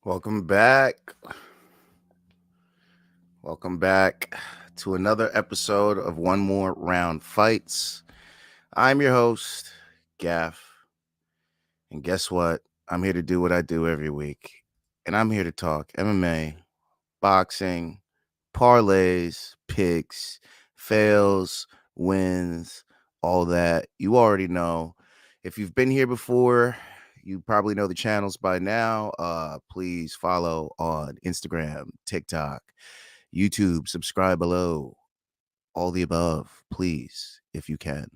Welcome back. Welcome back to another episode of One More Round Fights. I'm your host, Gaff. And guess what? I'm here to do what I do every week. And I'm here to talk MMA, boxing, parlays, picks, fails, wins, all that. You already know. If you've been here before, you probably know the channels by now. Please follow on Instagram, TikTok, YouTube, subscribe below, all the above, please, if you can.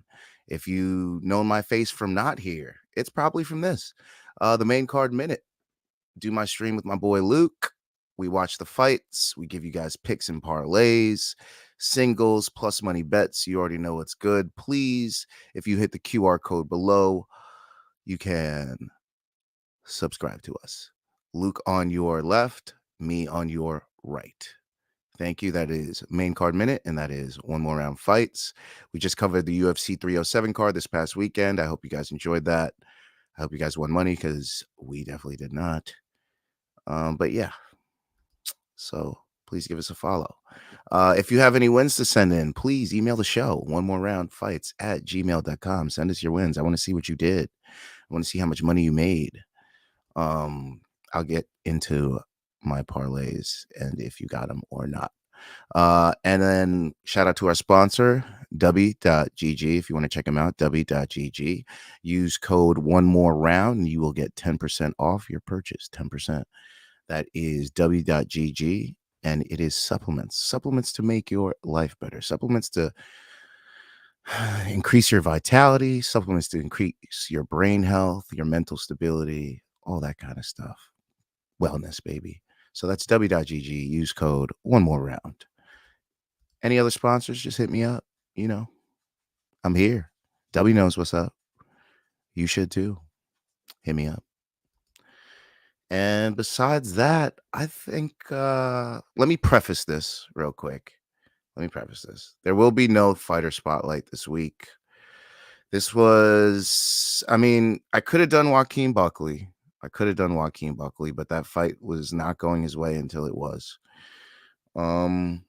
If you know my face from not here, it's probably from this. The main card minute. Do my stream with my boy Luke. We watch the fights. We give you guys picks and parlays, singles, plus money bets. You already know what's good. Please, if you hit the QR code below, you can subscribe to us. Luke on your left, me on your right. Thank you. That is main card minute, and that is One More Round Fights. We just covered the UFC 307 card this past weekend. I hope you guys enjoyed that. I hope you guys won money because we definitely did not. But yeah, so please give us a follow. If you have any wins to send in, please email the show, one more round fights at gmail.com. Send us your wins. I want to see what you did. I want to see how much money you made. I'll get into my parlays and if you got them or not. And then shout out to our sponsor, w.gg. If you want to check them out, w.gg. Use code one more round and you will get 10% off your purchase. 10%. That is w.gg. And it is supplements to make your life better, supplements to increase your vitality, supplements to increase your brain health, your mental stability, all that kind of stuff. Wellness, baby. So that's w.gg. Use code one more round. Any other sponsors, just hit me up. You know, I'm here. W knows what's up. You should too. Hit me up. And besides that, I think let me preface this real quick. Let me preface this. There will be no fighter spotlight this week. This was, I mean, I could have done Joaquinbuckley. But that fight was not going his way until it was. And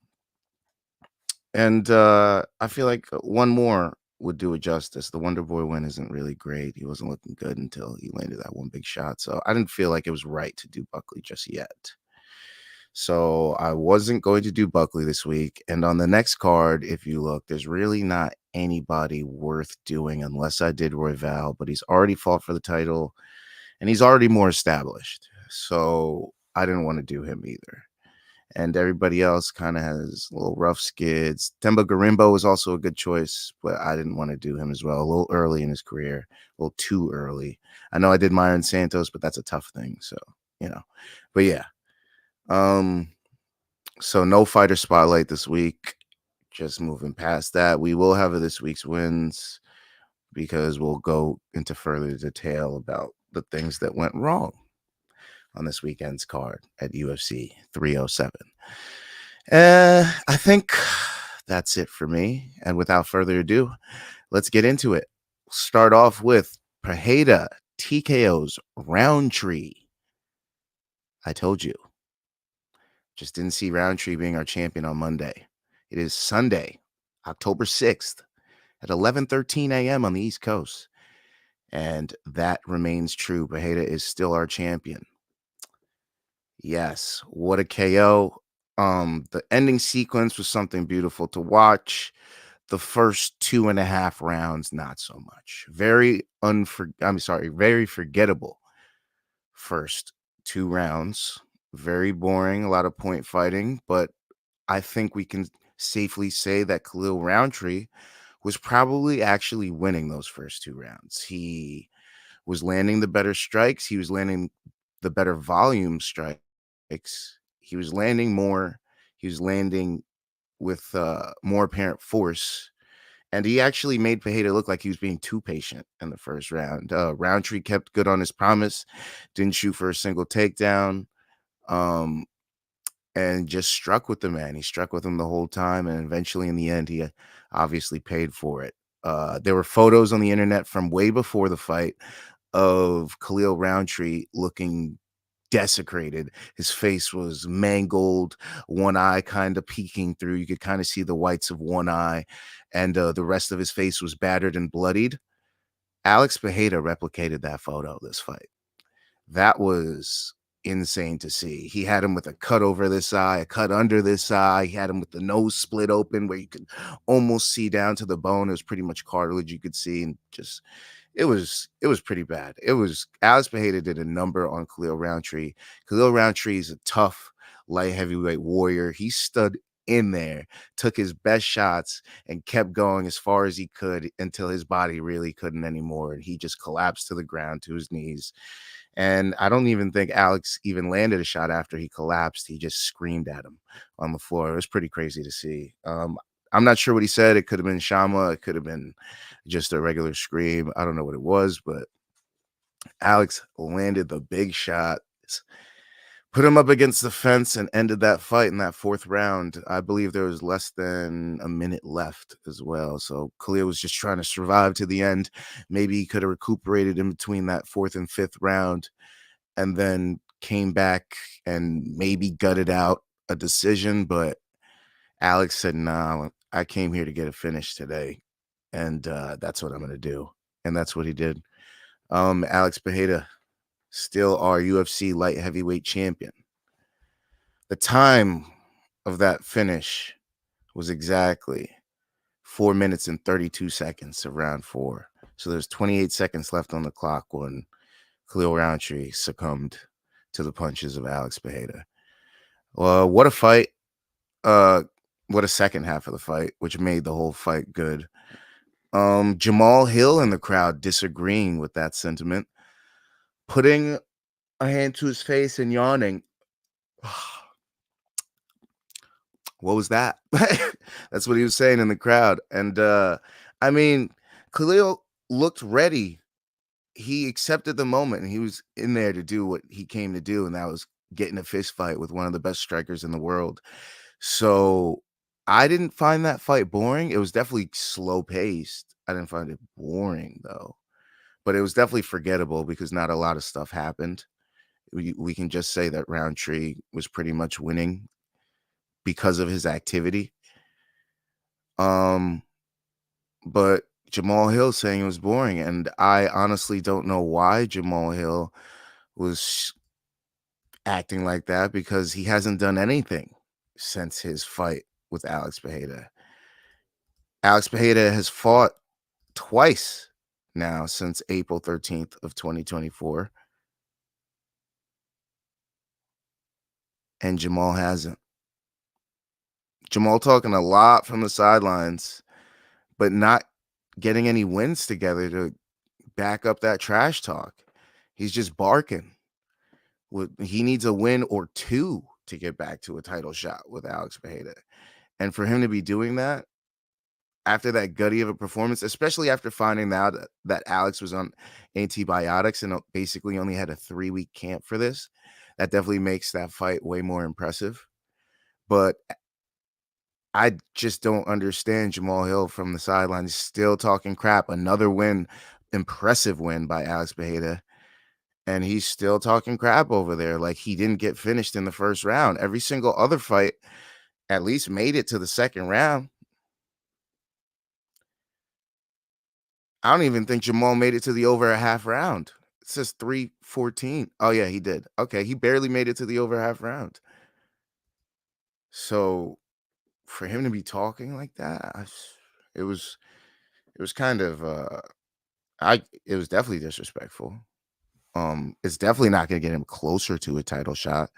I feel like one more would do it justice. The Wonder Boy win isn't really great. He wasn't looking good until he landed that one big shot. So I didn't feel like it was right to do Buckley just yet. So I wasn't going to do Buckley this week. And on the next card, if you look, there's really not anybody worth doing unless I did Royval, but he's already fought for the title and he's already more established. So I didn't want to do him either. And everybody else kind of has little rough skids. Temba Garimbo was also a good choice, but I didn't want to do him as well. A little early in his career, a little too early. I know I did Myron Santos, but that's a tough thing. So, you know, but yeah. So no fighter spotlight this week. Just moving past that, we will have this week's wins because we'll go into further detail about the things that went wrong on this weekend's card at UFC 307. I think that's it for me. And without further ado, let's get into it. Start off with Pereira TKO's Rountree. I told you. Just didn't see Rountree being our champion on Monday. It is Sunday, October 6th at 11:13 a.m. on the East Coast. And that remains true. Pereira is still our champion. Yes, what a KO. The ending sequence was something beautiful to watch. The first 2.5 rounds, not so much. Very forgettable first 2 rounds. Very boring, a lot of point fighting, but I think we can safely say that Khalil Rountree was probably actually winning those first 2 rounds. He was landing the better strikes. He was landing the better volume strikes. He was landing more. He was landing with more apparent force. And he actually made Pereira look like he was being too patient in the first round. Rountree kept good on his promise, didn't shoot for a single takedown, and just struck with the man. He struck with him the whole time, and eventually in the end, he obviously paid for it. There were photos on the internet from way before the fight of Khalil Rountree looking desecrated. His face was mangled, one eye kind of peeking through. You could kind of see the whites of one eye, and the rest of his face was battered and bloodied. Alex Pereira replicated that photo this fight. That was insane to see. He had him with a cut over this eye, a cut under this eye. He had him with the nose split open where you could almost see down to the bone. It was pretty much cartilage you could see, and just it was pretty bad. It was Alex Pereira did a number on Khalil Rountree. Khalil Rountree is a tough light heavyweight warrior. He stood in there, took his best shots, and kept going as far as he could until his body really couldn't anymore. And he just collapsed to the ground to his knees. And I don't even think Alex even landed a shot after he collapsed. He just screamed at him on the floor. It was pretty crazy to see. I'm not sure what he said. It could have been Shama. It could have been just a regular scream. I don't know what it was, but Alex landed the big shot, put him up against the fence, and ended that fight in that fourth round. I believe there was less than a minute left as well. So Khalil was just trying to survive to the end. Maybe he could have recuperated in between that fourth and fifth round and then came back and maybe gutted out a decision. But Alex said, "Nah, I came here to get a finish today, and that's what I'm going to do." And that's what he did. Alex Pereira, still our UFC light heavyweight champion. The time of that finish was exactly 4 minutes and 32 seconds of round 4. So there's 28 seconds left on the clock when Khalil Rountree succumbed to the punches of Alex Pereira. Well, what a fight. What a second half of the fight, which made the whole fight good. Jamal Hill in the crowd disagreeing with that sentiment, putting a hand to his face and yawning. What was that? That's what he was saying in the crowd. And I mean, Khalil looked ready. He accepted the moment, and he was in there to do what he came to do, and that was getting a fist fight with one of the best strikers in the world. So I didn't find that fight boring. It was definitely slow paced. I didn't find it boring though, but it was definitely forgettable because not a lot of stuff happened. We can just say that Roundtree was pretty much winning because of his activity. Um, but Jamal Hill saying it was boring, and I honestly don't know why Jamal Hill was acting like that because he hasn't done anything since his fight with Alex Pereira. Alex Pereira has fought twice now since April 13th of 2024, and Jamal hasn't. Jamal talking a lot from the sidelines, but not getting any wins together to back up that trash talk. He's just barking. He needs a win or two to get back to a title shot with Alex Pereira. And for him to be doing that after that gutty of a performance, especially after finding out that Alex was on antibiotics and basically only had a 3-week camp for this, that definitely makes that fight way more impressive. But I just don't understand Jamal Hill from the sidelines still talking crap. Another win, impressive win by Alex Pereira. And he's still talking crap over there. Like he didn't get finished in the first round. Every single other fight at least made it to the second round. I don't even think Jamal made it to the over a half round. It says 3:14. Oh, yeah, he did. Okay, he barely made it to the over half round. So for him to be talking like that, it was kind of it was definitely disrespectful. It's definitely not gonna get him closer to a title shot.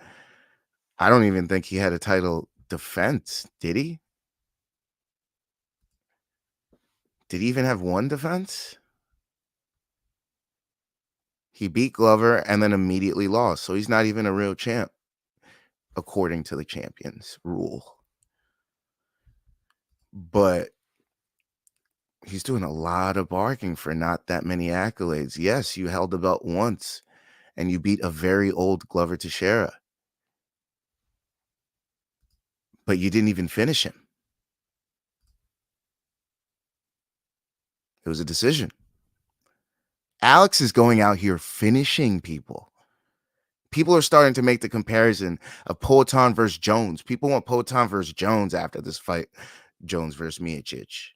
I don't even think he had a title defense, did he? Did he even have one defense? He beat Glover and then immediately lost, so he's not even a real champ according to the champions rule. But he's doing a lot of barking for not that many accolades. Yes, you held the belt once and you beat a very old Glover Teixeira, but you didn't even finish him. It was a decision. Alex is going out here finishing people. People are starting to make the comparison of Poatan versus Jones. People want Poatan versus Jones after this fight, Jones versus Miocic.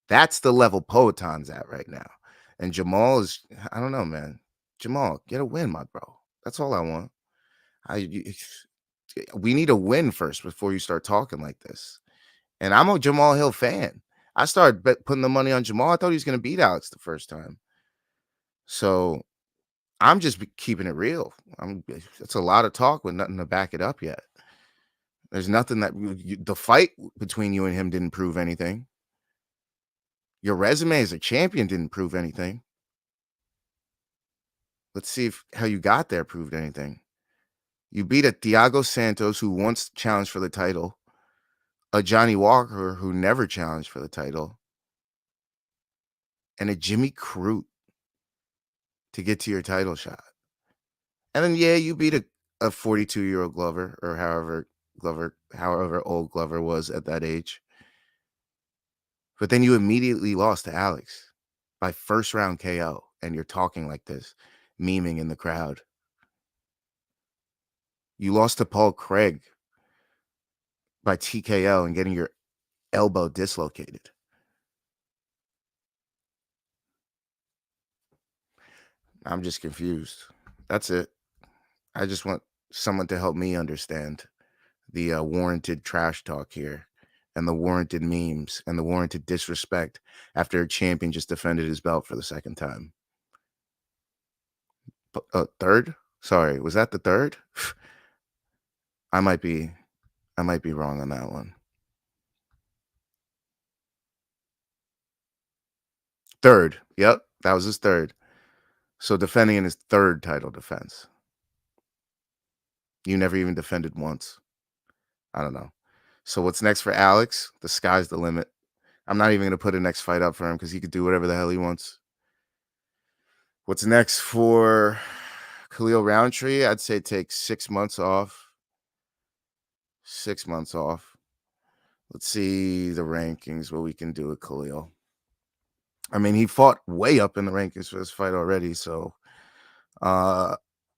That's the level Poatan's at right now. And Jamal is, I don't know, man. Jamal, get a win, my bro. That's all I want. We need a win first before you start talking like this. And I'm a Jamal Hill fan. I started putting the money on Jamal. I thought he was going to beat Alex the first time. So I'm just keeping it real. It's a lot of talk with nothing to back it up yet. There's nothing that the fight between you and him didn't prove anything. Your resume as a champion didn't prove anything. Let's see if how you got there proved anything. You beat a Thiago Santos who once challenged for the title, a Johnny Walker who never challenged for the title, and a Jimmy Crute to get to your title shot. And then, yeah, you beat a 42-year-old Glover, or however old Glover was at that age. But then you immediately lost to Alex by first round KO, and you're talking like this, memeing in the crowd. You lost to Paul Craig by TKO and getting your elbow dislocated. I'm just confused. That's it. I just want someone to help me understand the warranted trash talk here and the warranted memes and the warranted disrespect after a champion just defended his belt for the second time. Third? Sorry, was that the third? I might be wrong on that one. Third. Yep, that was his third. So defending in his third title defense. You never even defended once. I don't know. So what's next for Alex? The sky's the limit. I'm not even going to put a next fight up for him because he could do whatever the hell he wants. What's next for Khalil Rountree? I'd say take 6 months off. 6 months off. Let's see the rankings, what we can do with Khalil. I mean, he fought way up in the rankings for this fight already, so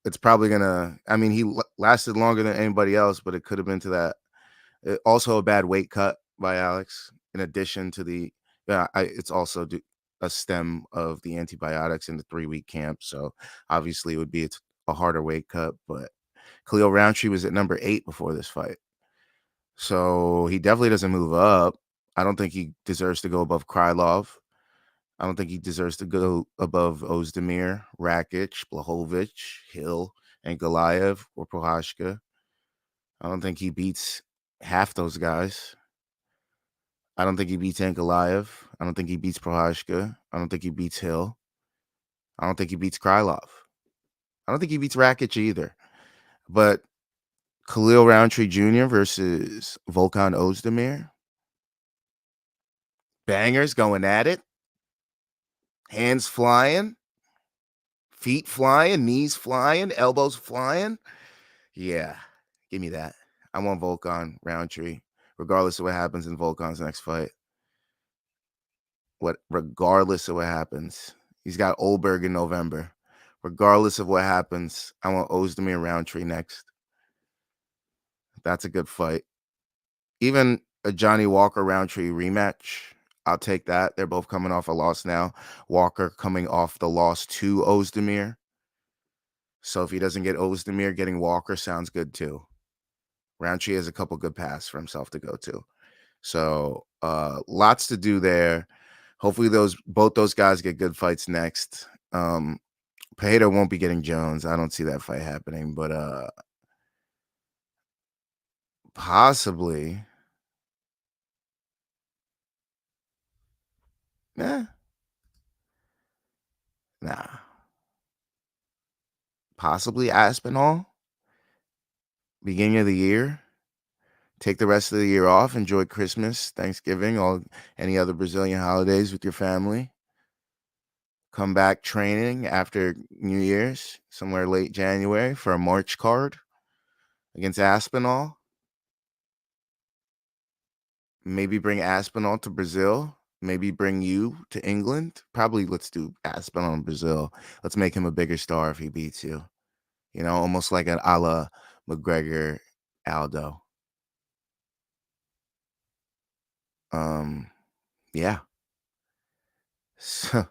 it's probably gonna. I mean, he lasted longer than anybody else, but it could have been to that. Also, a bad weight cut by Alex. In addition to the, it's also a stem of the antibiotics in the 3-week camp. So obviously, it would be a harder weight cut. But Khalil Rountree was at number 8 before this fight, so he definitely doesn't move up. I don't think he deserves to go above Krylov. I don't think he deserves to go above Ozdemir, Rakic, Blachowicz, Hill, and Goliath or Prohashka. I don't think he beats half those guys. I don't think he beats Ankalaev. I don't think he beats Prohashka. I don't think he beats Hill. I don't think he beats Krylov. I don't think he beats Rakic either. But Khalil Rountree Jr. versus Volkan Ozdemir. Bangers going at it. Hands flying. Feet flying. Knees flying. Elbows flying. Yeah. Give me that. I want Volkan Rountree, regardless of what happens in Volkan's next fight. Regardless of what happens. He's got Oldberg in November. Regardless of what happens, I want Ozdemir Rountree next. That's a good fight. Even a Johnny Walker Rountree rematch, I'll take that. They're both coming off a loss now. Walker coming off the loss to Ozdemir. So if he doesn't get Ozdemir, getting Walker sounds good too. Rountree has a couple good paths for himself to go to. So lots to do there. Hopefully both those guys get good fights next. Pereira won't be getting Jones. I don't see that fight happening, but possibly. Nah. Possibly Aspinall. Beginning of the year. Take the rest of the year off. Enjoy Christmas, Thanksgiving, any other Brazilian holidays with your family. Come back training after New Year's, somewhere late January, for a March card against Aspinall. Maybe bring Aspinall to Brazil. Maybe bring you to England. Probably let's do Aspinall in Brazil. Let's make him a bigger star if he beats you. almost like an a la McGregor Aldo. Yeah. So,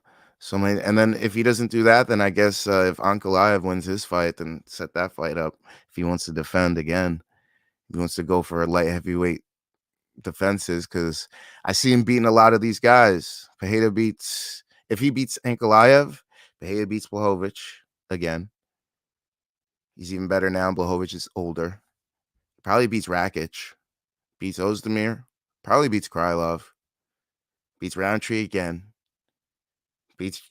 and then if he doesn't do that, then I guess if Ankalaev wins his fight, then set that fight up. If he wants to defend again, he wants to go for a light heavyweight defenses, because I see him beating a lot of these guys. If he beats Ankalaev, Pereira beats Blachowicz again. He's even better now. Blachowicz is older. Probably beats Rakic, beats Ozdemir, probably beats Krylov, beats Rountree again, beats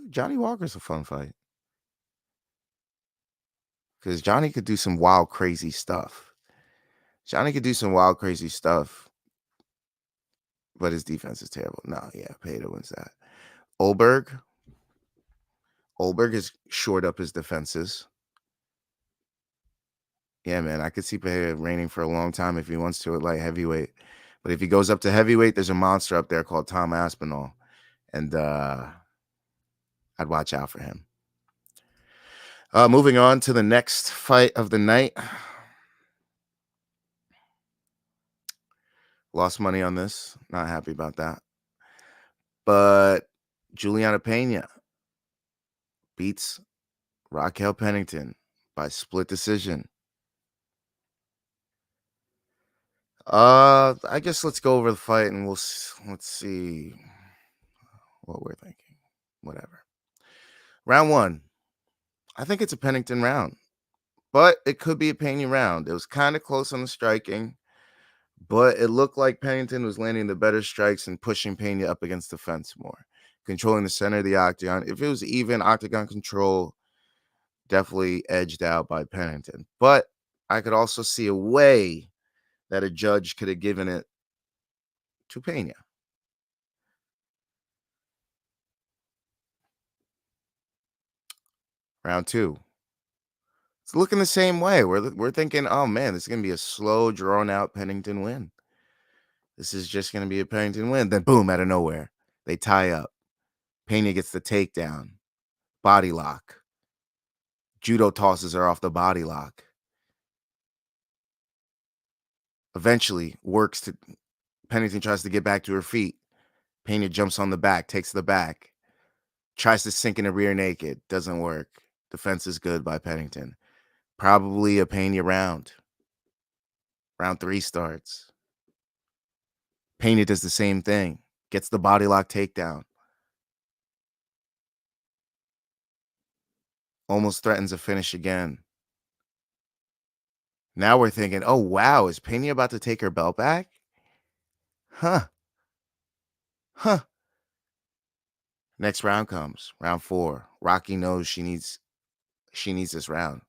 Johnny Walker's a fun fight, because Johnny could do some wild, crazy stuff. But his defense is terrible. No, yeah, Pereira wins that. Olberg is shored up his defenses. Yeah, man, I could see Pereira reigning for a long time if he wants to at light heavyweight. But if he goes up to heavyweight, there's a monster up there called Tom Aspinall. And I'd watch out for him. Moving on to the next fight of the night. Lost money on this. Not happy about that. But Julianna Pena beats Raquel Pennington by split decision. I guess let's go over the fight and let's see what we're thinking. Whatever. Round one. I think it's a Pennington round, but it could be a Pena round. It was kind of close on the striking, but it looked like Pennington was landing the better strikes and pushing Pena up against the fence more, controlling the center of the octagon. If it was even octagon control, definitely edged out by Pennington. But I could also see a way that a judge could have given it to Pena. Round two. It's looking the same way. We're thinking, oh man, this is gonna be a slow, drawn out Pennington win. This is just gonna be a Pennington win. Then boom, out of nowhere, they tie up. Pena gets the takedown, body lock. Judo tosses her off the body lock. Eventually, Pennington tries to get back to her feet. Pena jumps on the back, takes the back, tries to sink in the rear naked. Doesn't work. Defense is good by Pennington. Probably a Pena round. Round three starts. Pena does the same thing. Gets the body lock takedown. Almost threatens a finish again. Now we're thinking, oh, wow, is Pena about to take her belt back? Huh. Next round comes. Round four. Rocky knows she needs this round.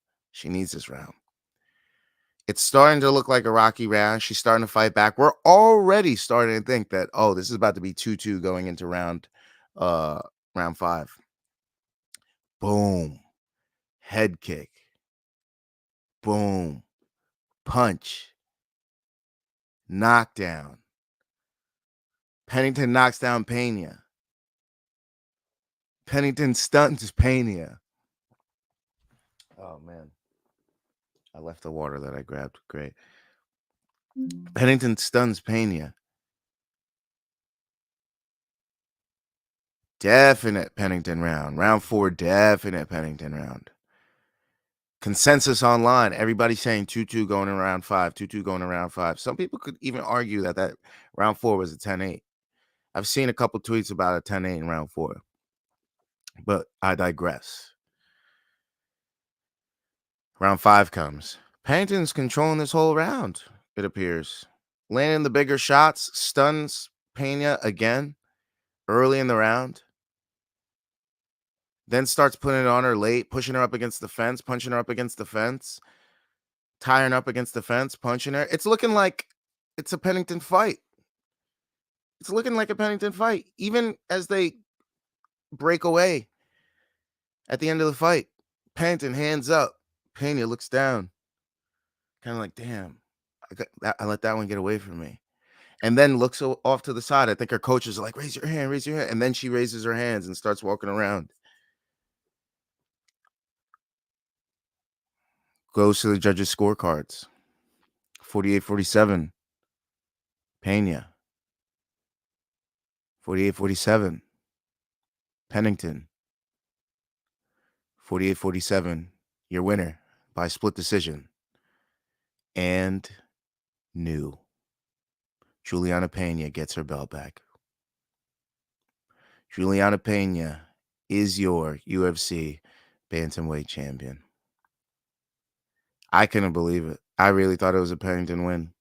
It's starting to look like a Rocky round. She's starting to fight back. We're already starting to think that, oh, this is about to be 2-2 going into round five. Boom. Head kick. Boom. Punch. Knockdown. Pennington knocks down Pena. Pennington stuns Pena. Oh, man. I left the water that I grabbed. Great. Pennington stuns Pena. Definite Pennington round. Round four, definite Pennington round. Consensus online. Everybody saying 2-2 going in round five. 2-2 going in round five. Some people could even argue that round four was a 10-8. I've seen a couple tweets about a 10-8 in round four. But I digress. Round five comes. Pennington's controlling this whole round, it appears. Landing the bigger shots, stuns Pena again early in the round. Then starts putting it on her late, pushing her up against the fence, punching her up against the fence, tying her up against the fence, punching her. It's looking like it's a Pennington fight. It's looking like a Pennington fight, even as they break away at the end of the fight. Pennington hands up. Pena looks down, kind of like, damn, I let that one get away from me. And then looks off to the side. I think her coaches are like, raise your hand. And then she raises her hands and starts walking around. goes to the judges' scorecards. 48-47, Pena. 48-47, Pennington. 48-47, your winner by split decision. And new. Julianna Pena gets her belt back. Julianna Pena is your UFC bantamweight champion. I couldn't believe it. I really thought it was a Pennington win.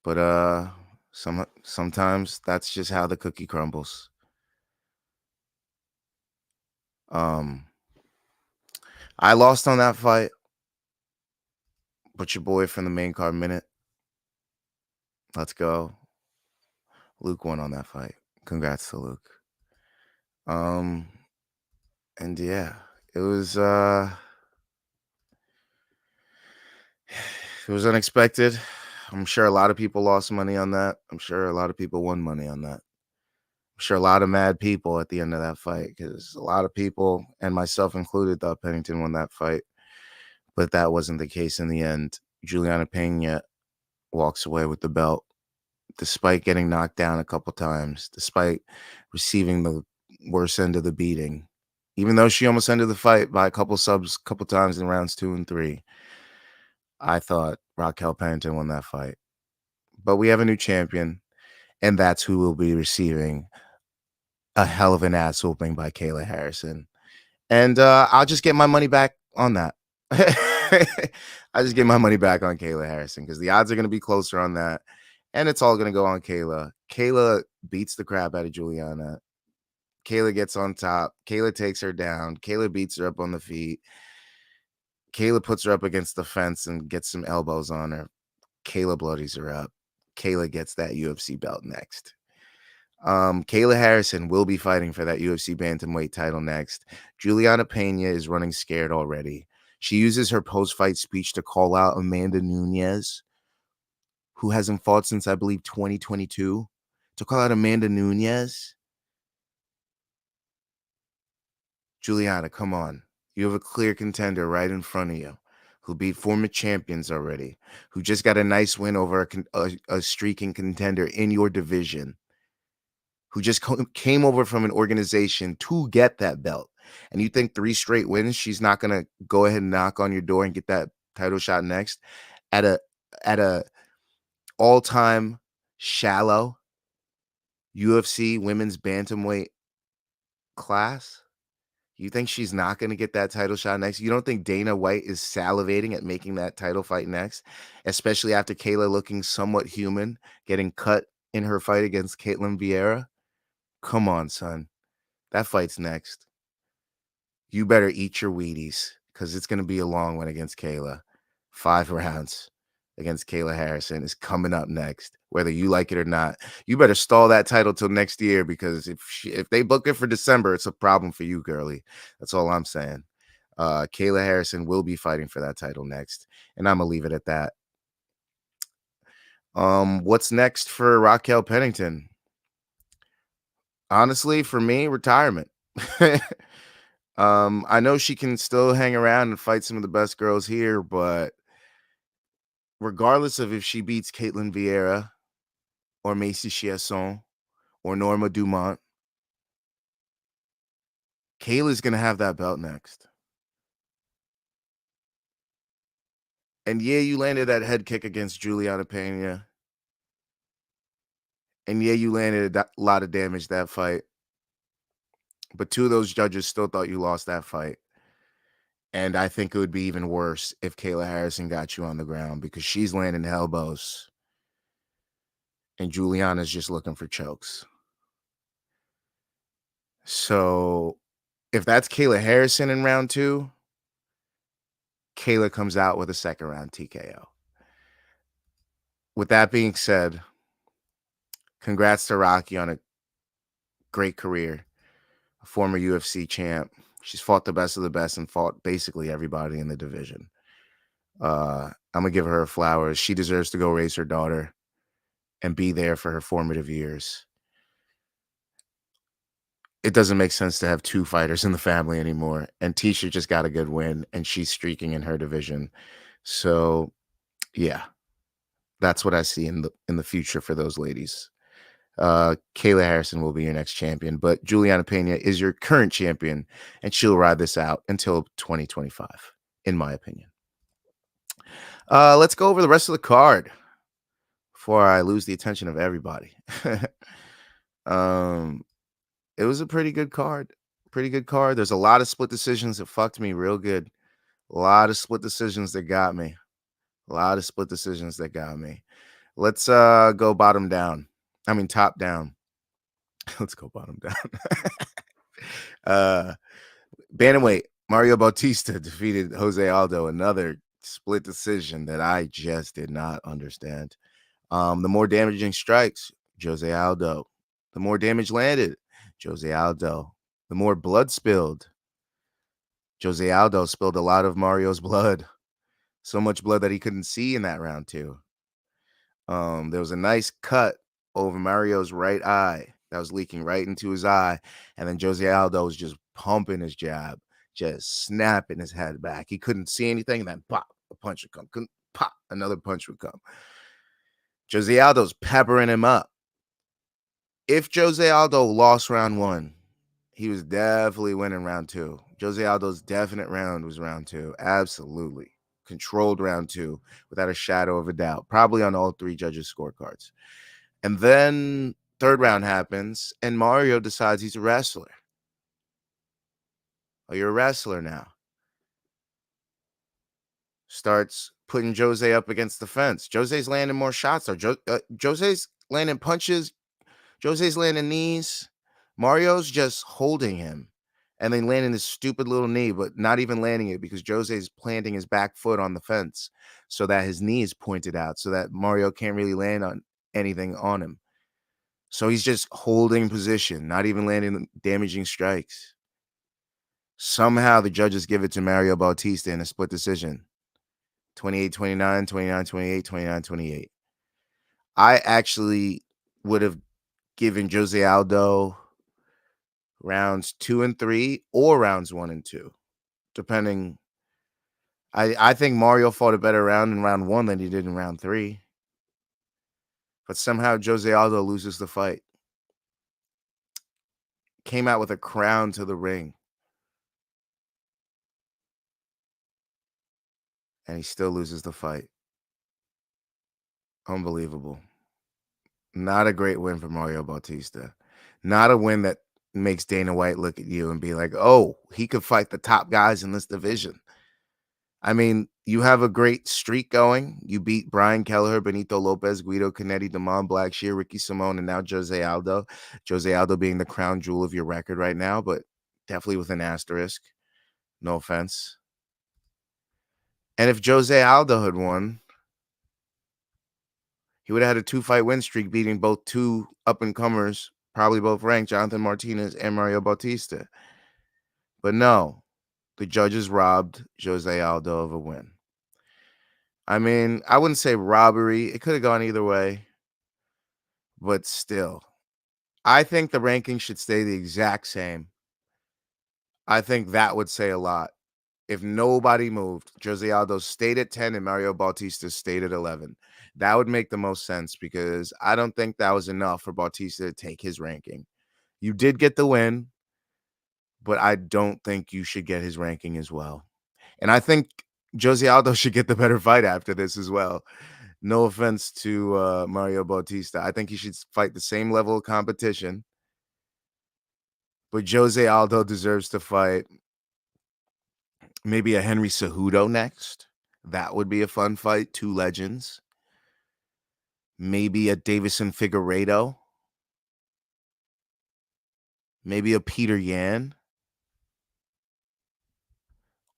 But sometimes that's just how the cookie crumbles. I lost on that fight, but your boy from the main card minute. Let's go. Luke won on that fight. Congrats to Luke. And yeah, it was unexpected. I'm sure a lot of people lost money on that. I'm sure a lot of people won money on that. I'm sure a lot of mad people at the end of that fight, because a lot of people, and myself included, thought Pennington won that fight. But that wasn't the case in the end. Julianna Pena walks away with the belt, despite getting knocked down a couple times, despite receiving the worst end of the beating. Even though she almost ended the fight by a couple subs, couple times in rounds 2 and 3, I thought Raquel Pennington won that fight. But we have a new champion, and that's who will be receiving a hell of an ass whooping by Kaylaharrison. And I'll just get my money back on that. I just get my money back on Kaylaharrison, because the odds are going to be closer on that. And it's all going to go on Kayla. Kayla beats the crap out of Julianna. Kayla gets on top. Kayla takes her down. Kayla beats her up on the feet. Kayla puts her up against the fence and gets some elbows on her. Kayla bloodies her up. Kayla gets that UFC belt next. Kaylaharrison will be fighting for that UFC bantamweight title next. Julianna Pena is running scared already. She uses her post-fight speech to call out Amanda Nunes, who hasn't fought since, I believe, 2022, to call out Amanda Nunes. Julianna, come on. You have a clear contender right in front of you, who beat former champions already, who just got a nice win over a streaking contender in your division, who just came over from an organization to get that belt. And you think 3 straight wins, she's not going to go ahead and knock on your door and get that title shot next at a all-time shallow UFC women's bantamweight class? You think she's not going to get that title shot next? You don't think Dana White is salivating at making that title fight next, especially after Kayla looking somewhat human, getting cut in her fight against Caitlin Vieira? Come on, son. That fight's next. You better eat your Wheaties, because it's going to be a long one against Kayla. 5 rounds against Kaylaharrison is coming up next, whether you like it or not. You better stall that title till next year, because if they book it for December, it's a problem for you, girly. That's all I'm saying. Kaylaharrison will be fighting for that title next, and I'm going to leave it at that. What's next for Raquel Pennington? Honestly, for me, retirement. I know she can still hang around and fight some of the best girls here, but regardless of if she beats Caitlin Vieira or Macy Chiasson or Norma Dumont, Kayla's going to have that belt next. And yeah, you landed that head kick against Julianna Pena. And yeah, you landed a lot of damage that fight. But 2 of those judges still thought you lost that fight. And I think it would be even worse if Kaylaharrison got you on the ground, because she's landing elbows and Julianna's just looking for chokes. So if that's Kaylaharrison in round 2, Kayla comes out with a second round TKO. With that being said, congrats to Rocky on a great career. A former UFC champ. She's fought the best of the best and fought basically everybody in the division. I'm going to give her flowers. She deserves to go raise her daughter and be there for her formative years. it doesn't make sense to have 2 fighters in the family anymore, and Tisha just got a good win, and she's streaking in her division. So, yeah, that's what I see in the future for those ladies. Kaylaharrison will be your next champion, but Julianna Pena is your current champion, and she'll ride this out until 2025, in my opinion. Let's go over the rest of the card before I lose the attention of everybody. It was a pretty good card. Pretty good card. There's a lot of split decisions that fucked me real good. A lot of split decisions that got me. A lot of split decisions that got me. Let's go bottom down. I mean top down. Let's go bottom down. Bantamweight, Mario Bautista defeated Jose Aldo. Another split decision that I just did not understand. The more damaging strikes, Jose Aldo. The more damage landed, Jose Aldo. The more blood spilled, Jose Aldo spilled a lot of Mario's blood. So much blood that he couldn't see in that round two. There was a nice cut over Mario's right eye that was leaking right into his eye. And then Jose Aldo was just pumping his jab, just snapping his head back. He couldn't see anything. And then pop, a punch would come. Couldn't pop, another punch would come. Jose Aldo's peppering him up. If Jose Aldo lost round one, he was definitely winning round two. Jose Aldo's definite round was round two. Absolutely. Controlled round two without a shadow of a doubt. Probably on all 3 judges' scorecards. And then third round happens, and Mario decides he's a wrestler. Oh, you're a wrestler now. Starts putting Jose up against the fence. Jose's landing more shots, though. Jose's landing punches. Jose's landing knees. Mario's just holding him and then landing this stupid little knee, but not even landing it because Jose's planting his back foot on the fence so that his knee is pointed out so that Mario can't really land on anything on him. So he's just holding position, not even landing damaging strikes. Somehow the judges give it to Mario Bautista in a split decision. 28-29, 29-28, 29-28. I actually would have given Jose Aldo rounds 2 and 3 or rounds 1 and 2, depending. I think Mario fought a better round in round 1 than he did in round 3. But somehow Jose Aldo loses the fight. Came out with a crown to the ring. And he still loses the fight. Unbelievable. Not a great win for Mario Bautista. Not a win that makes Dana White look at you and be like, oh, he could fight the top guys in this division. I mean, you have a great streak going. You beat Brian Kelleher, Benito Lopez, Guido Canetti, Damon Blackshear, Ricky Simone, and now Jose Aldo. Jose Aldo being the crown jewel of your record right now, but definitely with an asterisk. No offense. And if Jose Aldo had won, he would have had a 2-fight win streak, beating both 2 up-and-comers, probably both ranked, Jonathan Martinez and Mario Bautista. But no, the judges robbed Jose Aldo of a win. I mean, I wouldn't say robbery. It could have gone either way. But still, I think the rankings should stay the exact same. I think that would say a lot. If nobody moved, Jose Aldo stayed at 10 and Mario Bautista stayed at 11. That would make the most sense because I don't think that was enough for Bautista to take his ranking. You did get the win, but I don't think you should get his ranking as well. And I think Jose Aldo should get the better fight after this as well. No offense to Mario Bautista. I think he should fight the same level of competition. But Jose Aldo deserves to fight maybe a Henry Cejudo next. That would be a fun fight. 2 legends. Maybe a Davison Figueiredo. Maybe a Peter Yan.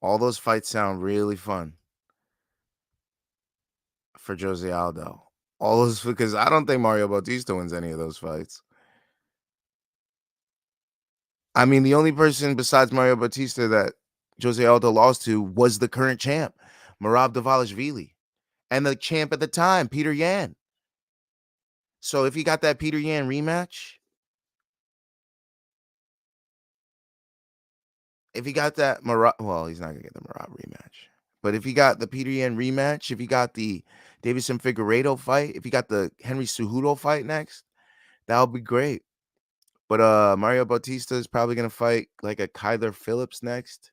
All those fights sound really fun for Jose Aldo. All those, because I don't think Mario Bautista wins any of those fights. I mean, the only person besides Mario Bautista that Jose Aldo lost to was the current champ, Merab Dvalishvili, and the champ at the time, Peter Yan. So if he got that Peter Yan rematch, if he got that Marat, well, he's not gonna get the Marat rematch. But if he got the Peter Yan rematch, if he got the Davison Figueiredo fight, if he got the Henry Cejudo fight next, that would be great. But Mario Bautista is probably gonna fight like a Kyler Phillips next.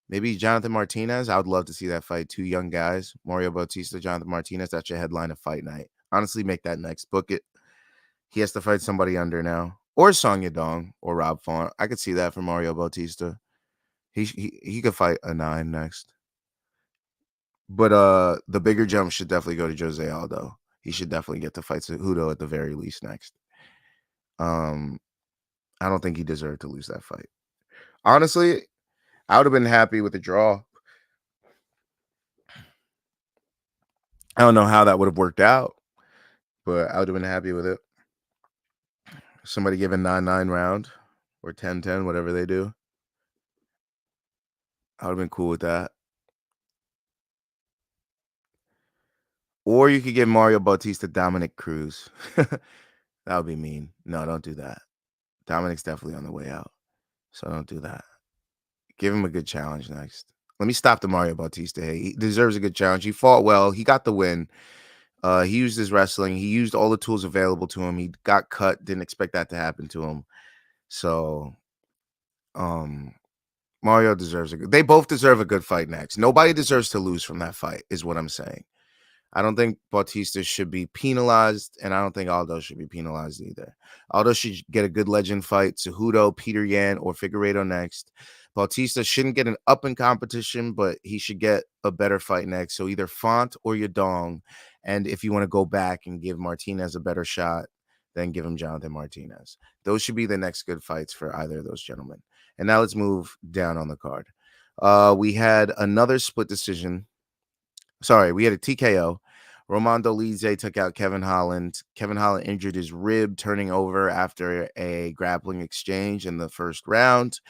Maybe Jonathan Martinez. I would love to see that fight. Two young guys, Mario Bautista, Jonathan Martinez. That's your headline of Fight Night. Honestly, make that next. Book it. He has to fight somebody under now, or Song Yadong, or Rob Font. I could see that for Mario Bautista. He could fight a 9 next. But the bigger jump should definitely go to Josealdo. He should definitely get to fight Cejudo at the very least next. I don't think he deserved to lose that fight. Honestly, I would have been happy with the draw. I don't know how that would have worked out, but I would have been happy with it. Somebody give a 9-9 round or 10-10, whatever they do. I would have been cool with that. Or you could give Mario Bautista Dominic Cruz. That would be mean. No, don't do that. Dominic's definitely on the way out. So don't do that. Give him a good challenge next. Let me stop the Mario Bautista. Hey, he deserves a good challenge. He fought well. He got the win. He used his wrestling. He used all the tools available to him. He got cut. Didn't expect that to happen to him. So, Mario deserves they both deserve a good fight next. Nobody deserves to lose from that fight, is what I'm saying. I don't think Bautista should be penalized, and I don't think Aldo should be penalized either. Aldo should get a good legend fight, Cejudo, Peter Yan, or Figueiredo next. Bautista shouldn't get an up in competition, but he should get a better fight next. So either Font or Yadong. And if you want to go back and give Martinez a better shot, then give him Jonathan Martinez. Those should be the next good fights for either of those gentlemen. And now let's move down on the card. We had another split decision. Sorry, we had a TKO. Romandolidze took out Kevinholland. Kevinholland injured his rib, turning over after a grappling exchange in the first round.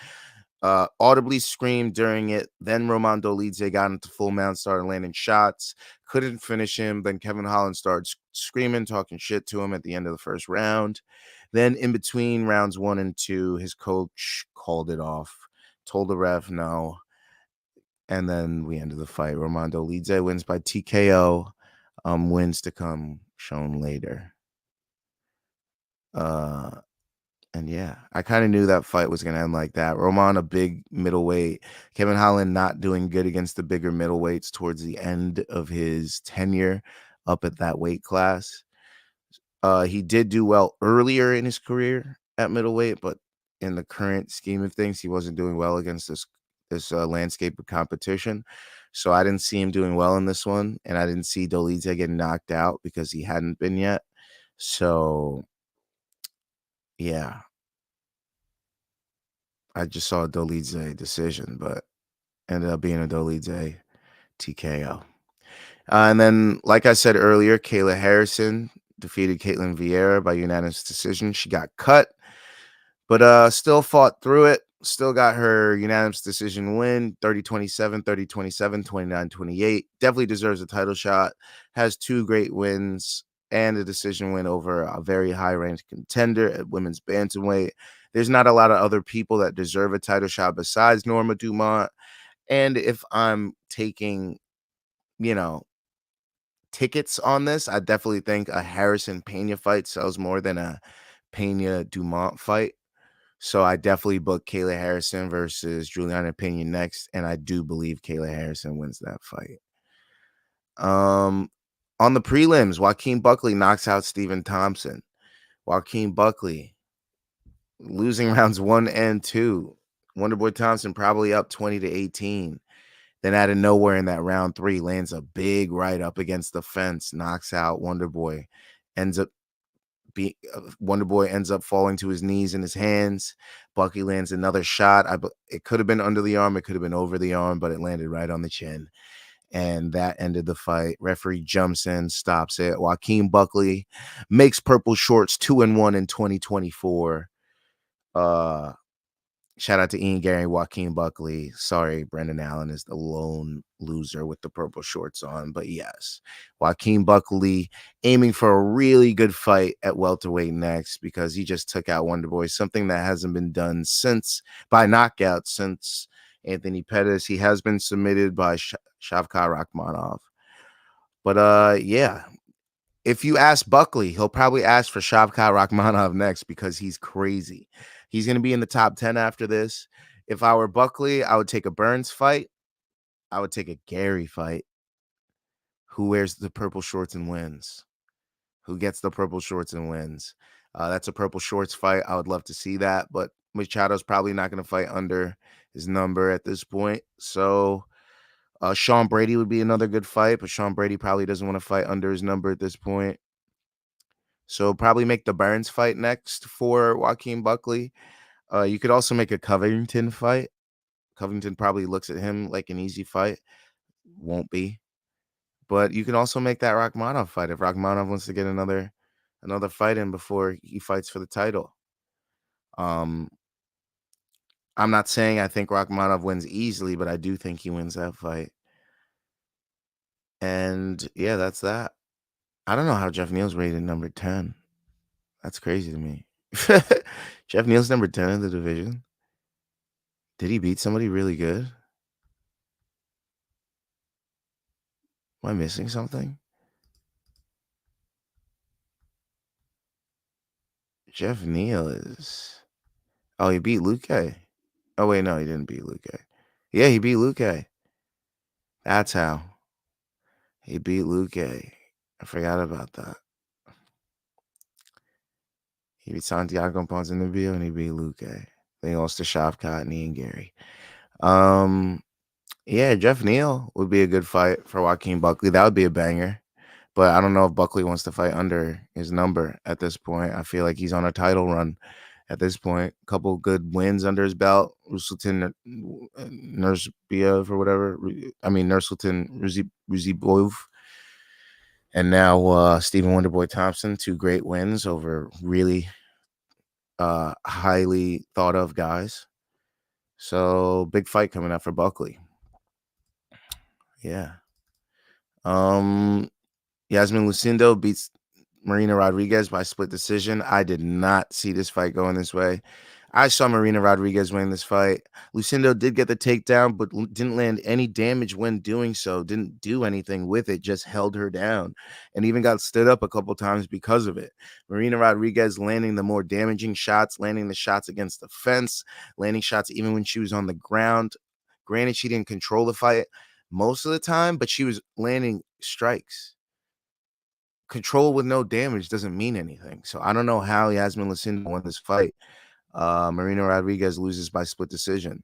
Audibly screamed during it. Then Romandolidze got into full mount, started landing shots. Couldn't finish him. Then Kevinholland started screaming, talking shit to him at the end of the first round. Then in between rounds 1 and 2, his coach called it off, told the ref no. And then we ended the fight. Romandolidze wins by TKO. Wins to come shown later. And yeah, I kind of knew that fight was going to end like that. Roman, a big middleweight. Kevinholland not doing good against the bigger middleweights towards the end of his tenure up at that weight class. He did do well earlier in his career at middleweight, but in the current scheme of things, he wasn't doing well against this landscape of competition. So I didn't see him doing well in this one, and I didn't see Dolidze getting knocked out because he hadn't been yet. So yeah, I just saw a Dolidze decision, but ended up being a Dolidze TKO. And then, like I said earlier, Kaylaharrison defeated Caitlin Vieira by unanimous decision. She got cut, but still fought through it. Still got her unanimous decision win, 30-27, 30-27, 29-28. Definitely deserves a title shot. Has 2 great wins and a decision win over a very high-ranked contender at women's bantamweight. There's not a lot of other people that deserve a title shot besides Norma Dumont. And if I'm taking, tickets on this, I definitely think a Harrison Pena fight sells more than a Pena Dumont fight. So I definitely book Kayla Harrison versus Julianna Pena next, and I do believe Kayla Harrison wins that fight. On the prelims, Joaquinbuckley knocks out Stephenthompson. Joaquinbuckley losing rounds 1 and 2. Wonderboy Thompson probably up 20-18. Then out of nowhere in that round 3, lands a big right up against the fence, knocks out Wonderboy. Wonderboy ends up falling to his knees and his hands. Bucky lands another shot. It could have been under the arm, it could have been over the arm, but it landed right on the chin. And that ended the fight. Referee jumps in, stops it. Joaquinbuckley makes purple shorts 2-1 in 2024. Shout out to Ian Gary, Joaquinbuckley. Sorry, Brendan Allen is the lone loser with the purple shorts on. But yes, Joaquinbuckley aiming for a really good fight at welterweight next because he just took out Wonderboy, something that hasn't been done since by knockout since Anthony Pettis. He has been submitted by Shavkat Rakhmonov. But yeah, if you ask Buckley, he'll probably ask for Shavkat Rakhmonov next because he's crazy. He's going to be in the top 10 after this. If I were Buckley, I would take a Burns fight. I would take a Gary fight. Who wears the purple shorts and wins? Who gets the purple shorts and wins? That's a purple shorts fight. I would love to see that, but Machado's probably not going to fight under his number at this point. So Sean Brady would be another good fight, but Sean Brady probably doesn't want to fight under his number at this point. So probably make the Burns fight next for Joaquinbuckley. You could also make a Covington fight. Covington probably looks at him like an easy fight. Won't be. But you can also make that Rakhmonov fight if Rakhmonov wants to get another fight in before he fights for the title. I'm not saying I think Rakhmonov wins easily, but I do think he wins that fight. And yeah, that's that. I don't know how Jeff Neal's rated number 10. That's crazy to me. Jeff Neal's number 10 in the division. Did he beat somebody really good? Am I missing something? Jeff Neal is... Oh, he beat Luque. Oh, wait, no, he didn't beat Luque. Yeah, he beat Luque. That's how. He beat Luque. I forgot about that. He beat Santiago Ponzinibbio and he beat Luque. Then he lost to Shavkat and Ian Gary. Yeah, Jeff Neal would be a good fight for Joaquinbuckley. That would be a banger. But I don't know if Buckley wants to fight under his number at this point. I feel like he's on a title run at this point. A couple good wins under his belt. Nursultan Nursbiev or whatever. I mean, Nursultan Ruziboyev. And now Stephen Wonderboy Thompson. 2 great wins over really highly thought of guys. So big fight coming up for Buckley. Yeah. Yasmin Lucindo beats Marina Rodriguez by split decision. I did not see this fight going this way. I saw Marina Rodriguez win this fight. Lucindo did get the takedown, but didn't land any damage when doing so. Didn't do anything with it, just held her down and even got stood up a couple times because of it. Marina Rodriguez landing the more damaging shots, landing the shots against the fence, landing shots even when she was on the ground. Granted, she didn't control the fight most of the time, but she was landing strikes. Control with no damage doesn't mean anything. So I don't know how Yasmin Lucindo won this fight. Marina Rodriguez loses by split decision.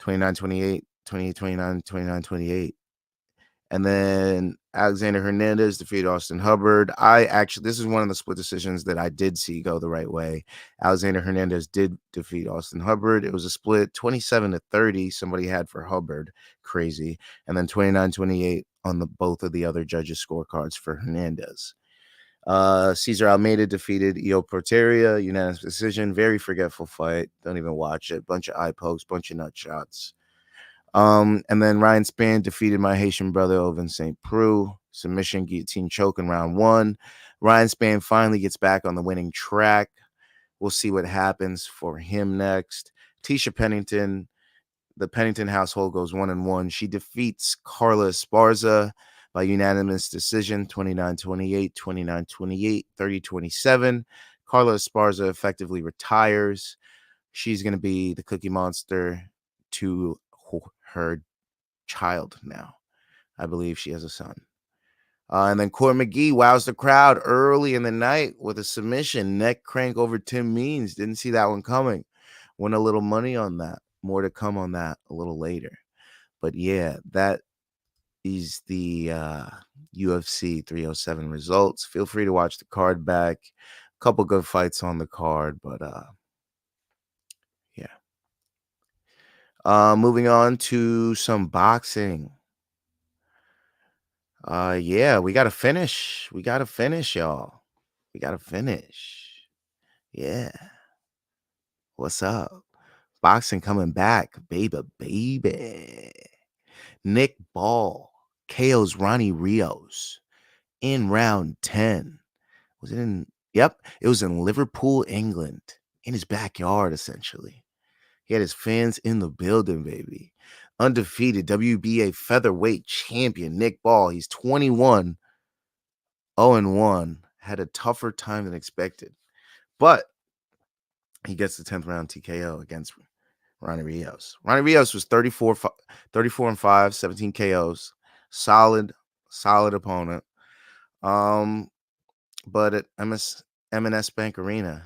29-28, 28-29, 29-28. And then Alexander Hernandez defeated Austin Hubbard. This is one of the split decisions that I did see go the right way. Alexander Hernandez did defeat Austin Hubbard. It was a split 27-30. Somebody had for Hubbard. Crazy. And then 29-28 on both of the other judges' scorecards for Hernandez. Cesar Almeida defeated Io Periera, unanimous decision. Very forgetful fight. Don't even watch it. Bunch of eye pokes, bunch of nut shots. And then ryanspann defeated my Haitian brother Ovin St. Preux. Submission, guillotine choke in round 1. Ryanspann finally gets back on the winning track. We'll see what happens for him next. Tisha Pennington, the Pennington household goes 1-1. She defeats Carla Esparza by unanimous decision, 29-28, 29-28, 30-27. Carla Esparza effectively retires. She's going to be the Cookie Monster to her child now. I believe she has a son. And then Court McGee wows the crowd early in the night with a submission. Neck crank over Tim Means. Didn't see that one coming. Won a little money on that. More to come on that a little later. But yeah, that is the UFC 307 results. Feel free to watch the card back. A couple good fights on the card, but yeah. Moving on to some boxing. Yeah, we gotta finish. We gotta finish, y'all. We gotta finish. Yeah. What's up? Boxing coming back, baby. Nick Ball KOs Ronnie Rios in round 10. Was it in? Yep, it was in Liverpool, England, in his backyard, essentially. He had his fans in the building, baby. Undefeated WBA featherweight champion Nick Ball. He's 21, 0-1. Had a tougher time than expected. But he gets the 10th round TKO against Ronnie Rios. Ronnie Rios was 34 and 5, 17 KOs. Solid opponent. But at M&S Bank Arena,